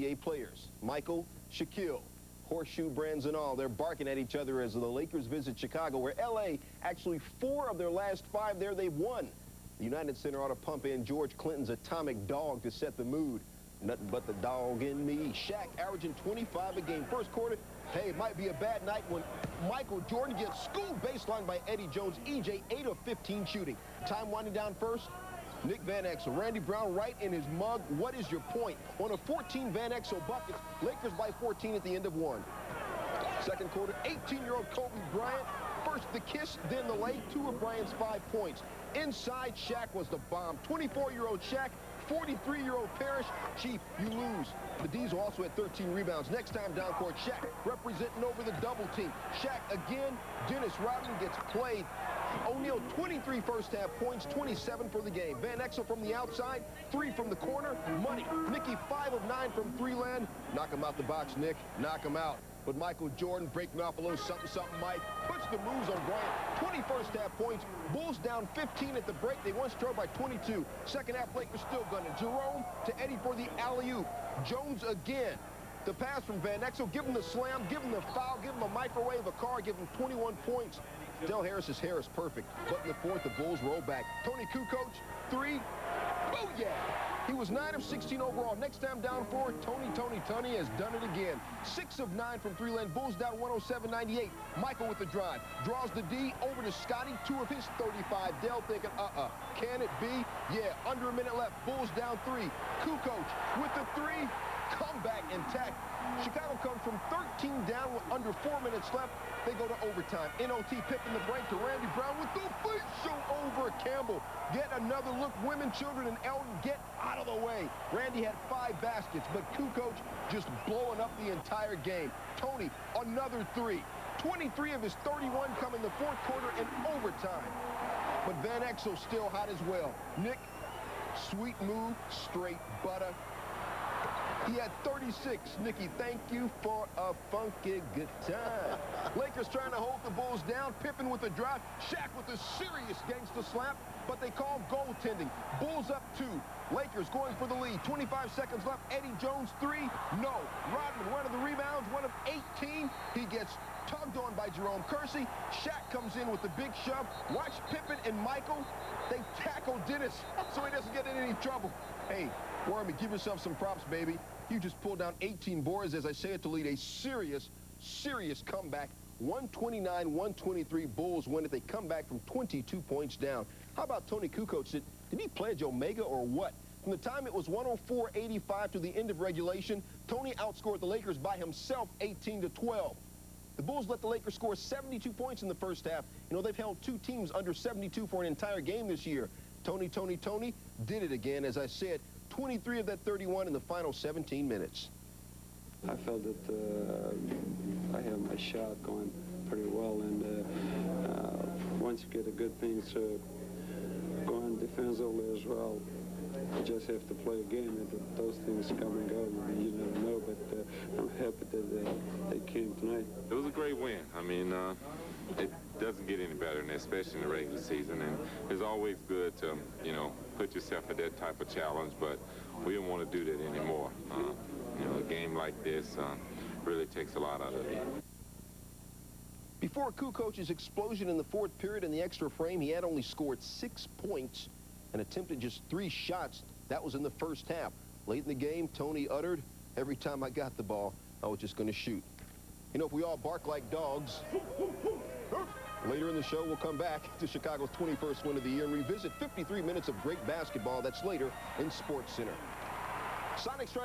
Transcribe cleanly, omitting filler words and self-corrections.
NBA players. Michael, Shaquille, horseshoe brands and all. They're barking at each other as the Lakers visit Chicago, where L.A. actually 4 of their last 5 there they've won. The United Center ought to pump in George Clinton's atomic dog to set the mood. Nothing but the dog in me. Shaq averaging 25 a game. First quarter, hey, it might be a bad night when Michael Jordan gets schooled baseline by Eddie Jones. EJ 8 of 15 shooting. Time winding down first. Nick Van Exel, Randy Brown right in his mug. What is your point? On a 14 Van Exel buckets, Lakers by 14 at the end of 1. Second quarter, 18-year-old Kobe Bryant. First the kiss, then the lay. 2 of Bryant's 5 points. Inside, Shaq was the bomb. 24-year-old Shaq, 43-year-old Parrish. Chief, you lose. The Diesel also had 13 rebounds. Next time down court, Shaq representing over the double team. Shaq again. Dennis Rodman gets played. O'Neal, 23 first-half points, 27 for the game. Van Exel from the outside, 3 from the corner. Money. Nicky, 5 of 9 from 3-land. Knock him out the box, Nick. Knock him out. But Michael Jordan breaking off a little something, Mike. Puts the moves on Bryant. 20 first-half points. Bulls down 15 at the break. They once trailed by 22. Second-half, Lakers still gunning. Jerome to Eddie for the alley-oop. Jones again. The pass from Van Exel. Give him the slam. Give him the foul. Give him a microwave, a car. Give him 21 points. Del Harris's hair is perfect. But in the fourth, the Bulls roll back. Tony Kukoc, 3. Booyah! He was 9 of 16 overall. Next time down 4, Tony has done it again. 6 of 9 from 3-land. Bulls down 107-98. Michael with the drive. Draws the D over to Scotty. 2 of his 35. Del thinking, can it be? Yeah, under a minute left. Bulls down 3. Kukoc with the 3. Comeback intact. Chicago comes from 13 down with under 4 minutes left. They go to overtime. NOT Pippen the break to Randy Brown with the facial over Campbell. Get another look. Women, children, and Elton get out of the way. Randy had 5 baskets, but Kukoc just blowing up the entire game. Tony, another 3. 23 of his 31 come in the fourth quarter and overtime. But Van Exel still hot as well. Nick, sweet move, straight butter. He had 36. Nicky, thank you for a funky good time. Lakers trying to hold the Bulls down. Pippen with the drive. Shaq with a serious gangster slap, but they call goaltending. Bulls up 2. Lakers going for the lead. 25 seconds left. Eddie Jones, 3. No. Rodman, 1 of the rebounds, 1 of 18. He gets tugged on by Jerome Kersey. Shaq comes in with the big shove. Watch Pippen and Michael. They tackle Dennis so he doesn't get in any trouble. Hey, Wormy, give yourself some props, baby. You just pulled down 18 boards, as I say it, to lead a serious comeback. 129-123 Bulls win it. They come back from 22 points down. How about Tony Kukoc? Did he pledge Omega or what? From the time it was 104-85 to the end of regulation, Tony outscored the Lakers by himself 18-12. The Bulls let the Lakers score 72 points in the first half. You know, they've held 2 teams under 72 for an entire game this year. Tony did it again, as I said. 23 of that 31 in the final 17 minutes. I felt that I have my shot going pretty well, and once you get the good things going defensively as well, you just have to play a game, and those things come and go. You never know, but I'm happy that they came tonight. It was a great win. I mean, it doesn't get any better than that, especially in the regular season, and it's always good to, you know, put yourself at that type of challenge, but we don't want to do that anymore. You know, a game like this really takes a lot out of it. Before Kukoc's explosion in the fourth period in the extra frame, he had only scored 6 points and attempted just 3 shots. That was in the first half. Late in the game, Tony uttered, "Every time I got the ball, I was just going to shoot." You know, if we all bark like dogs. Later in the show, we'll come back to Chicago's 21st win of the year and revisit 53 minutes of great basketball. That's later in SportsCenter. Sonics trying